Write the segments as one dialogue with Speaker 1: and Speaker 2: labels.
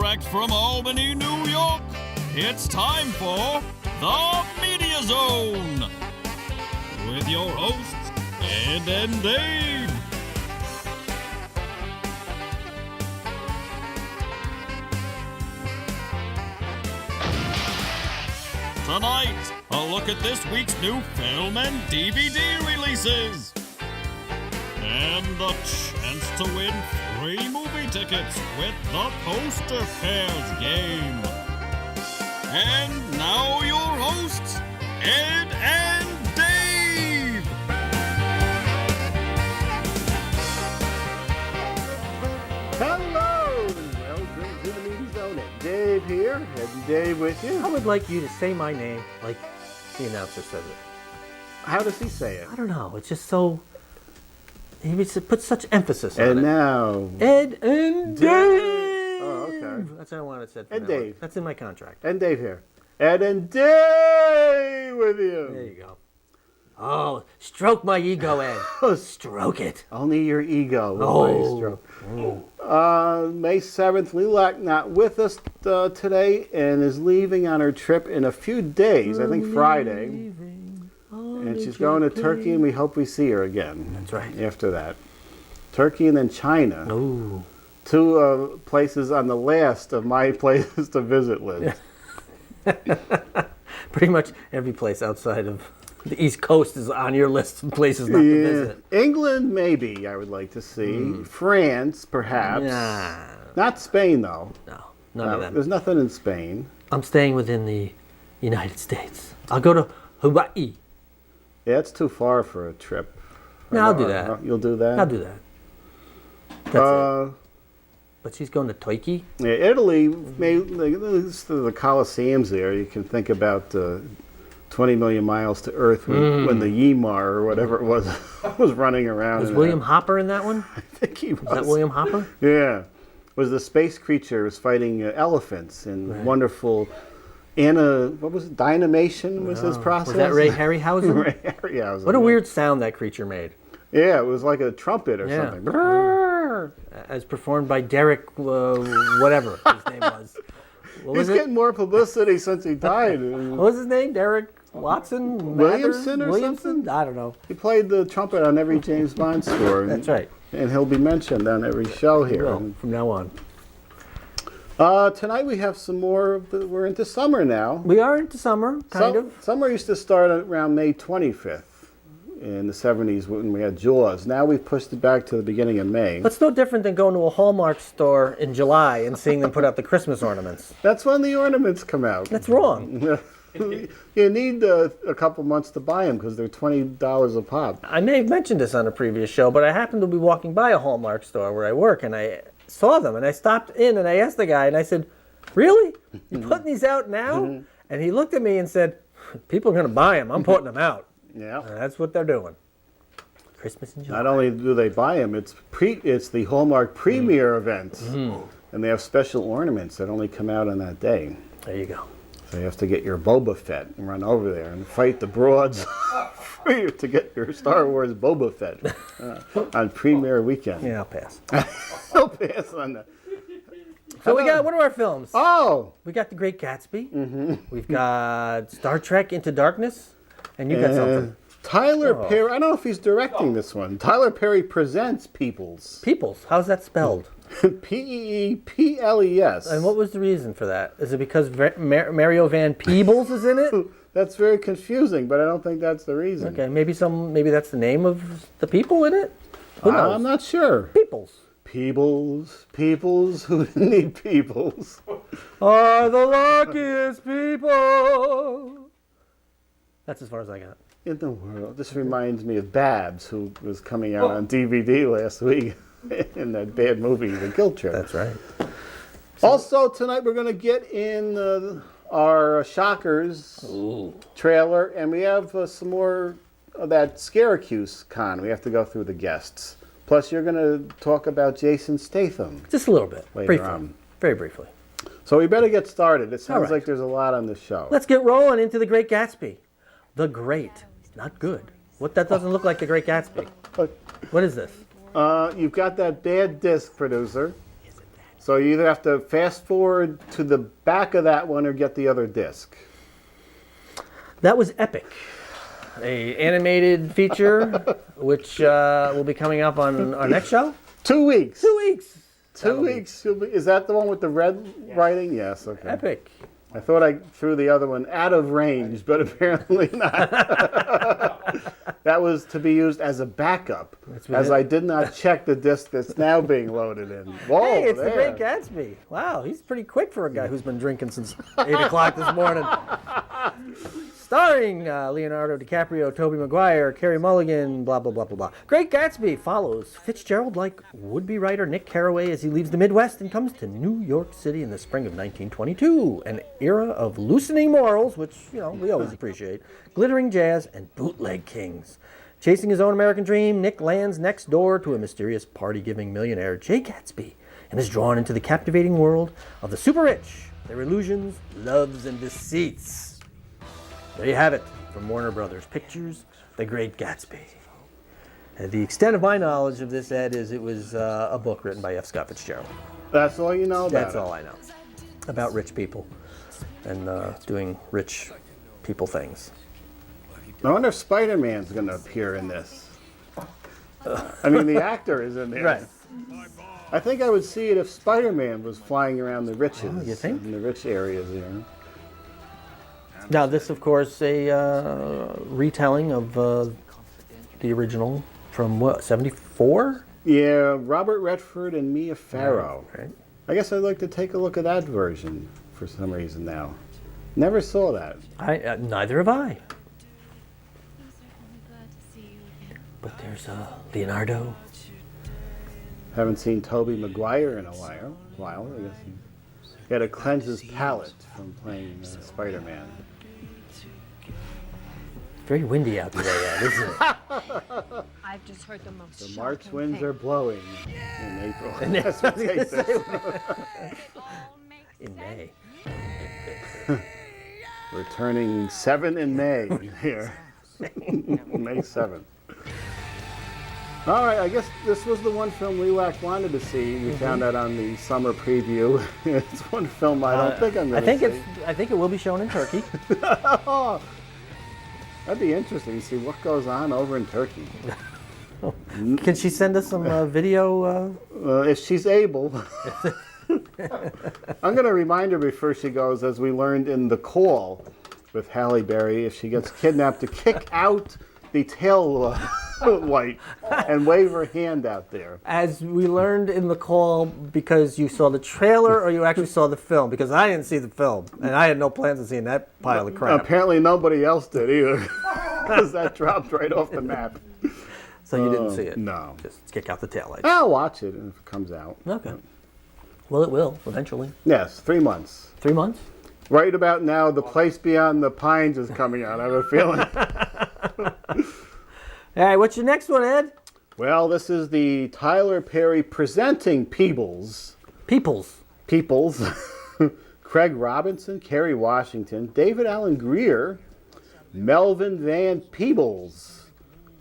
Speaker 1: Direct from Albany, New York, it's time for the Media Zone with your hosts, Ed and Dave. Tonight, a look at this week's new film and DVD releases. And the chance to win free movie tickets with the Poster Pairs game. And now your hosts, Ed and Dave.
Speaker 2: Hello, and welcome to the Media Zone. Dave here, Ed and Dave with you.
Speaker 3: I would like you to say my name like the announcer says it.
Speaker 2: How does he say it?
Speaker 3: I don't know. It's just so... He puts such emphasis on
Speaker 2: And
Speaker 3: it.
Speaker 2: now...
Speaker 3: Ed and Dave!
Speaker 2: Oh, okay.
Speaker 3: That's what I wanted said.
Speaker 2: Ed Dave.
Speaker 3: That's in my contract.
Speaker 2: And Dave here. Ed and Dave with you.
Speaker 3: There you go. Oh, stroke my ego, Ed. Stroke it.
Speaker 2: Only your ego will
Speaker 3: Oh.
Speaker 2: stroke. May 7th, Lelac not with us today and is leaving on her trip in a few days, I think Friday. And she's going to Turkey, and we hope we see her again.
Speaker 3: That's right.
Speaker 2: After that. Turkey and then China.
Speaker 3: Ooh.
Speaker 2: Two places on the last of my places to visit list.
Speaker 3: Pretty much every place outside of the East Coast is on your list of places not to visit.
Speaker 2: England, maybe, I would like to see. France, perhaps.
Speaker 3: Nah.
Speaker 2: Not Spain, though.
Speaker 3: No, none of them.
Speaker 2: There's nothing in Spain.
Speaker 3: I'm staying within the United States. I'll go to Hawaii.
Speaker 2: Yeah, it's too far for a trip.
Speaker 3: No, I'll do that.
Speaker 2: You'll do that?
Speaker 3: I'll do that. That's it. But she's going to Turkey?
Speaker 2: Yeah, Italy, the Colosseums there, you can think about 20 million miles to Earth when the Ymir, or whatever it was running around.
Speaker 3: Was William Hopper in that one?
Speaker 2: I think he was.
Speaker 3: Is that William Hopper?
Speaker 2: Yeah. Was the space creature was fighting elephants in wonderful... what was it? Dynamation was his process?
Speaker 3: Was that Ray Harryhausen?
Speaker 2: Ray Harryhausen.
Speaker 3: What a weird sound that creature made.
Speaker 2: Yeah, it was like a trumpet or something. Brrr.
Speaker 3: As performed by Derek, whatever his name was. What was
Speaker 2: He's getting more publicity since he died.
Speaker 3: What was his name? Derek Watson?
Speaker 2: Williamson or
Speaker 3: Williamson?
Speaker 2: something?
Speaker 3: I don't know.
Speaker 2: He played the trumpet on every James Bond score.
Speaker 3: That's right.
Speaker 2: And he'll be mentioned on every show here.
Speaker 3: Well, from now on.
Speaker 2: Tonight we have some more. We're into summer now.
Speaker 3: We are into summer, kind of.
Speaker 2: Summer used to start around May 25th in the 70s when we had Jaws. Now we've pushed it back to the beginning of May.
Speaker 3: But it's no different than going to a Hallmark store in July and seeing them put out the Christmas ornaments.
Speaker 2: That's when the ornaments come out.
Speaker 3: That's wrong.
Speaker 2: You need a couple months to buy them because they're $20 a pop.
Speaker 3: I may have mentioned this on a previous show, but I happened to be walking by a Hallmark store where I work, and I saw them, and I stopped in, and I asked the guy, and I said, "Really? You're putting these out now?" And he looked at me and said, "People are going to buy them. I'm putting them out."
Speaker 2: Yeah.
Speaker 3: And that's what they're doing. Christmas in July.
Speaker 2: Not only do they buy them, it's the Hallmark premiere event. And they have special ornaments that only come out on that day.
Speaker 3: There you go.
Speaker 2: So you have to get your Boba Fett and run over there and fight the broads for you to get your Star Wars Boba Fett on premiere weekend.
Speaker 3: Yeah, I'll pass.
Speaker 2: I'll pass on that.
Speaker 3: So we got one of our films.
Speaker 2: Oh!
Speaker 3: We got The Great Gatsby. We've got Star Trek Into Darkness. And you got something.
Speaker 2: Tyler Perry, I don't know if he's directing this one. Tyler Perry presents Peoples.
Speaker 3: Peoples. How's that spelled?
Speaker 2: Peeples.
Speaker 3: And what was the reason for that? Is it because Mario Van Peebles is in it?
Speaker 2: That's very confusing, but I don't think that's the reason.
Speaker 3: Okay, maybe that's the name of the people in it? Who knows?
Speaker 2: I'm not sure.
Speaker 3: Peoples.
Speaker 2: Peoples who need peoples.
Speaker 3: Are the luckiest people. That's as far as I got.
Speaker 2: In the world. This reminds me of Babs, who was coming out on DVD last week in that bad movie, The Guilt Trip.
Speaker 3: That's right.
Speaker 2: Also, tonight we're going to get in our Shockers trailer, and we have some more of that Syracuse con. We have to go through the guests. Plus, you're going to talk about Jason Statham.
Speaker 3: Just a little bit.
Speaker 2: Later
Speaker 3: briefly.
Speaker 2: on.
Speaker 3: Very briefly.
Speaker 2: So we better get started. It sounds
Speaker 3: right.
Speaker 2: like there's a lot on the show.
Speaker 3: Let's get rolling into The Great Gatsby. The Great. Not good. That doesn't look like The Great Gatsby.
Speaker 2: But,
Speaker 3: What is this?
Speaker 2: you've got that bad disc, producer. So you either have to fast forward to the back of that one or get the other disc.
Speaker 3: That was epic. A animated feature, which will be coming up on our next show.
Speaker 2: 2 weeks.
Speaker 3: 2 weeks.
Speaker 2: 2 weeks. Is that the one with the red writing? Yes. Okay.
Speaker 3: Epic.
Speaker 2: I thought I threw the other one out of range, but apparently not. That was to be used as a backup, as I did not check the disc that's now being loaded in. Whoa,
Speaker 3: Hey, it's
Speaker 2: there.
Speaker 3: the Great Gatsby. Wow, he's pretty quick for a guy who's been drinking since 8 o'clock this morning. Starring Leonardo DiCaprio, Tobey Maguire, Carey Mulligan, blah, blah, blah, blah, blah. Great Gatsby follows Fitzgerald-like would-be writer Nick Carraway as he leaves the Midwest and comes to New York City in the spring of 1922, an era of loosening morals, which, you know, we always appreciate, glittering jazz, and bootleg kings. Chasing his own American dream, Nick lands next door to a mysterious party-giving millionaire, Jay Gatsby, and is drawn into the captivating world of the super-rich, their illusions, loves, and deceits. There you have it, from Warner Brothers Pictures, The Great Gatsby. And the extent of my knowledge of this, Ed, is it was a book written by F. Scott Fitzgerald.
Speaker 2: That's all you know about
Speaker 3: That's all I know. About rich people and doing rich people things.
Speaker 2: I wonder if Spider-Man's going to appear in this. I mean, the actor is in there.
Speaker 3: Right.
Speaker 2: I think I would see it if Spider-Man was flying around the riches.
Speaker 3: Oh, you think?
Speaker 2: In the rich areas here.
Speaker 3: Now, this, of course, a retelling of the original from, what, 74?
Speaker 2: Yeah, Robert Redford and Mia Farrow.
Speaker 3: Right.
Speaker 2: I guess I'd like to take a look at that version for some reason now. Never saw that.
Speaker 3: Neither have I. But there's Leonardo.
Speaker 2: Haven't seen Tobey Maguire in a while. I guess he had to cleanse his palate from playing Spider-Man.
Speaker 3: Very windy out today, isn't it?
Speaker 4: I've just heard the most
Speaker 2: The March
Speaker 4: shocking
Speaker 2: winds
Speaker 4: thing.
Speaker 2: are blowing in April.
Speaker 3: And that's
Speaker 2: That's
Speaker 3: what I
Speaker 2: what
Speaker 3: was
Speaker 2: take
Speaker 3: gonna
Speaker 2: this.
Speaker 3: In May.
Speaker 2: We're turning 7 in May here. May 7th. All right, I guess this was the one film Lelac wanted to see. We found out on the summer preview. It's one film I don't think I'm going to see.
Speaker 3: I think it will be shown in Turkey.
Speaker 2: Oh, that'd be interesting to see what goes on over in Turkey.
Speaker 3: Can she send us some video?
Speaker 2: If she's able. I'm going to remind her before she goes, as we learned in The Call with Halle Berry, if she gets kidnapped, to kick out the tail light and wave her hand out there.
Speaker 3: As we learned in The Call, because you saw the trailer or you actually saw the film? Because I didn't see the film, and I had no plans of seeing that pile of crap.
Speaker 2: Apparently nobody else did either, because that dropped right off the map.
Speaker 3: So you didn't see it?
Speaker 2: No.
Speaker 3: Just kick out the taillights.
Speaker 2: I'll watch it if it comes out.
Speaker 3: Okay. Well, it will, eventually.
Speaker 2: Yes, 3 months.
Speaker 3: 3 months?
Speaker 2: Right about now, The Place Beyond the Pines is coming out. I have a feeling.
Speaker 3: All right, what's your next one, Ed?
Speaker 2: Well, this is the Tyler Perry presenting Peebles.
Speaker 3: Peoples.
Speaker 2: Craig Robinson, Kerry Washington, David Allen Greer, Melvin Van Peebles,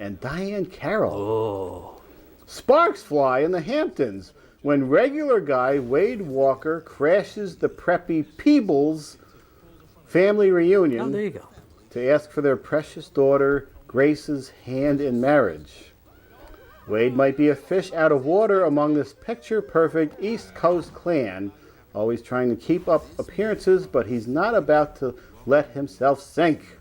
Speaker 2: and Diane Carroll.
Speaker 3: Oh.
Speaker 2: Sparks fly in the Hamptons when regular guy Wade Walker crashes the preppy Peebles family reunion
Speaker 3: Oh, there you go.
Speaker 2: to ask for their precious daughter Grace's hand in marriage. Wade might be a fish out of water among this picture-perfect East Coast clan, always trying to keep up appearances, but he's not about to let himself sink.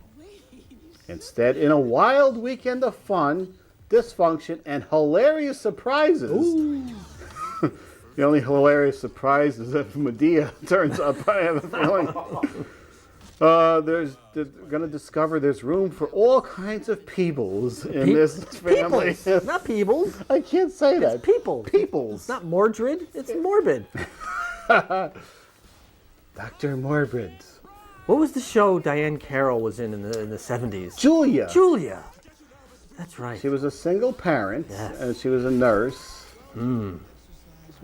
Speaker 2: Instead, in a wild weekend of fun, dysfunction, and hilarious surprises. The only hilarious surprise is if Medea turns up, I have a feeling. They're going to discover there's room for all kinds of Peebles in this family.
Speaker 3: Peoples, not Peebles.
Speaker 2: I can't say that.
Speaker 3: It's People.
Speaker 2: Peebles.
Speaker 3: It's not Mordred, it's Morbid.
Speaker 2: Dr. Morbid.
Speaker 3: What was the show Diane Carroll was in the 70s?
Speaker 2: Julia.
Speaker 3: Julia. That's right.
Speaker 2: She was a single parent,
Speaker 3: Yes.
Speaker 2: and she was a nurse.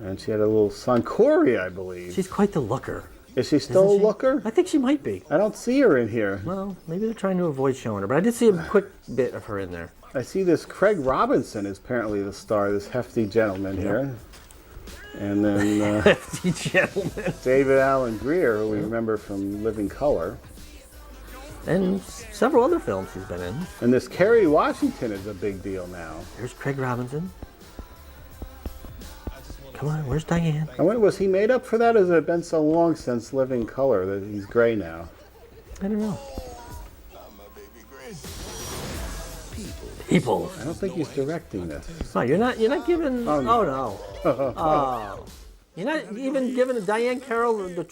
Speaker 2: And she had a little son, Corey, I believe.
Speaker 3: She's quite the looker.
Speaker 2: Is she still
Speaker 3: Isn't
Speaker 2: a
Speaker 3: she?
Speaker 2: looker?
Speaker 3: I think she might be.
Speaker 2: I don't see her in here.
Speaker 3: Well, maybe they're trying to avoid showing her, but I did see a quick bit of her in there.
Speaker 2: I see this Craig Robinson is apparently the star, this hefty gentleman here. And then
Speaker 3: Hefty gentleman.
Speaker 2: David Alan Grier, who we remember from Living Color.
Speaker 3: And several other films he's been in.
Speaker 2: And this Kerry Washington is a big deal now.
Speaker 3: There's Craig Robinson. Come on, where's Diane?
Speaker 2: I wonder, was he made up for that, or has it been so long since Living Color that he's gray now?
Speaker 3: I don't know. People.
Speaker 2: I don't think he's directing this.
Speaker 3: Oh, you're not giving.
Speaker 2: Oh,
Speaker 3: Oh
Speaker 2: no.
Speaker 3: no. Oh, you're not even giving Diane Carroll a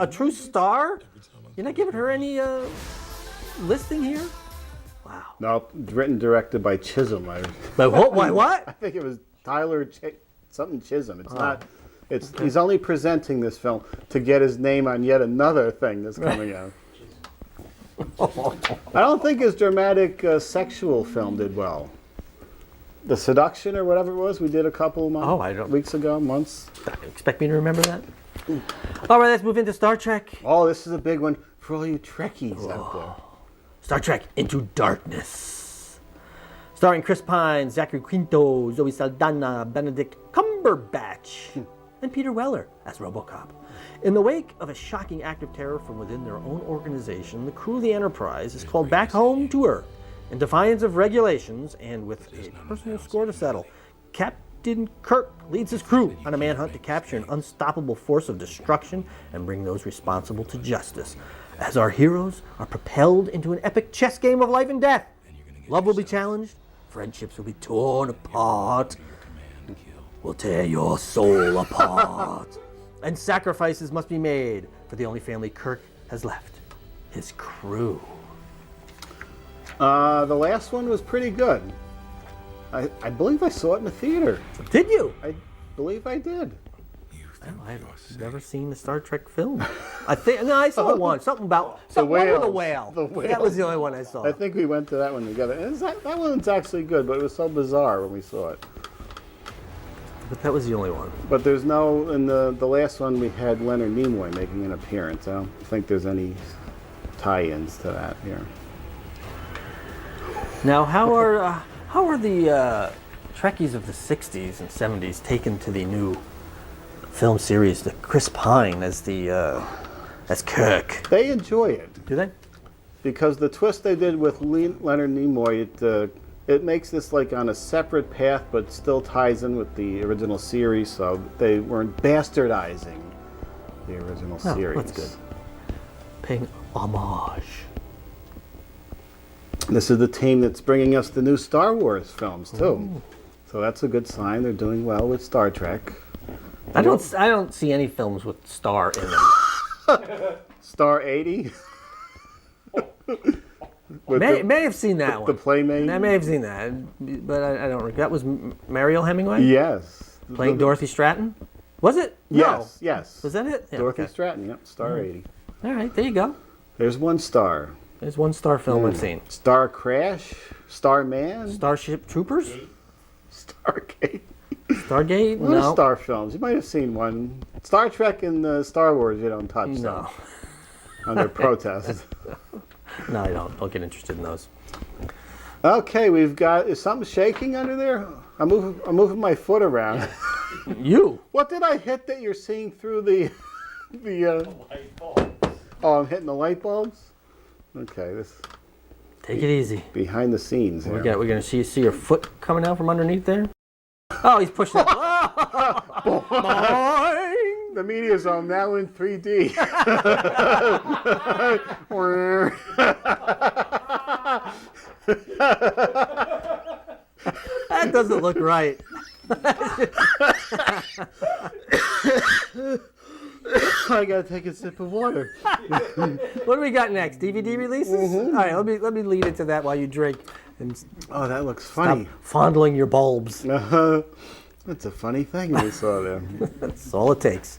Speaker 3: true star. You're not giving her any listing here. Wow.
Speaker 2: No, written directed by Chisholm.
Speaker 3: But what? Why?
Speaker 2: I
Speaker 3: What?
Speaker 2: think it was Tyler something Chisholm. It's not. It's He's only presenting this film to get his name on yet another thing that's coming out. I don't think his dramatic sexual film did well. The Seduction or whatever it was, we did a couple weeks ago, months.
Speaker 3: Expect me to remember that? All right, let's move into Star Trek.
Speaker 2: Oh, this is a big one for all you Trekkies out there.
Speaker 3: Star Trek Into Darkness. Starring Chris Pine, Zachary Quinto, Zoe Saldana, Benedict Cumberbatch, and Peter Weller as RoboCop. In the wake of a shocking act of terror from within their own organization, the crew of the Enterprise is called back home to Earth in defiance of regulations and with a personal score to settle. Captain Kirk leads his crew on a manhunt to capture an unstoppable force of destruction and bring those responsible to justice. As our heroes are propelled into an epic chess game of life and death, love will be challenged, friendships will be torn apart, will tear your soul apart, and sacrifices must be made for the only family Kirk has left, his crew.
Speaker 2: The last one was pretty good. I believe I saw it in the theater.
Speaker 3: Did you?
Speaker 2: I believe I did.
Speaker 3: I've never seen the Star Trek film. I saw one. Something with a whale.
Speaker 2: The whale.
Speaker 3: That was the only one I saw.
Speaker 2: I think we went to that one together. And that one's actually good, but it was so bizarre when we saw it.
Speaker 3: But that was the only one.
Speaker 2: But there's no, in the last one we had Leonard Nimoy making an appearance. I don't think there's any tie-ins to that here.
Speaker 3: Now, how are the Trekkies of the 60s and 70s taken to the new film series, the Chris Pine as Kirk?
Speaker 2: They enjoy it.
Speaker 3: Do they?
Speaker 2: Because the twist they did with Leonard Nimoy, it makes this like on a separate path, but still ties in with the original series, so they weren't bastardizing the original series.
Speaker 3: That's good. Paying homage.
Speaker 2: This is the team that's bringing us the new Star Wars films too. Ooh. So that's a good sign. They're doing well with Star Trek.
Speaker 3: I don't see any films with Star in them.
Speaker 2: Star 80?
Speaker 3: May have seen that one.
Speaker 2: The Playmate?
Speaker 3: I may have seen that, but I don't. That was Mariel Hemingway?
Speaker 2: Yes.
Speaker 3: Playing Dorothy Stratton? Was it?
Speaker 2: Yes,
Speaker 3: No.
Speaker 2: Yes.
Speaker 3: Was that it? Yeah,
Speaker 2: Dorothy Stratton, yep. Star 80.
Speaker 3: All right, there you go.
Speaker 2: There's one star.
Speaker 3: There's one Star film I've seen.
Speaker 2: Star Crash? Starman?
Speaker 3: Starship Troopers?
Speaker 2: Stargate?
Speaker 3: Stargate?
Speaker 2: What are Star films? You might have seen one. Star Trek and Star Wars you don't touch.
Speaker 3: No.
Speaker 2: Under protest.
Speaker 3: No, I don't. Don't get interested in those.
Speaker 2: Okay, we've got, is something shaking under there? I'm moving my foot around.
Speaker 3: You?
Speaker 2: What did I hit that you're seeing through the light bulbs? Oh, I'm hitting the light bulbs? Okay, this.
Speaker 3: Take it easy.
Speaker 2: Behind the scenes here.
Speaker 3: We're gonna see your foot coming out from underneath there. Oh, he's pushing it.
Speaker 2: The media zone now in 3D.
Speaker 3: That doesn't look right.
Speaker 2: I gotta take a sip of water.
Speaker 3: What do we got next? DVD releases?
Speaker 2: Mm-hmm.
Speaker 3: All right, let me lead into that while you drink. And
Speaker 2: oh, that looks funny.
Speaker 3: Stop fondling your bulbs.
Speaker 2: That's a funny thing we saw there.
Speaker 3: That's all it takes.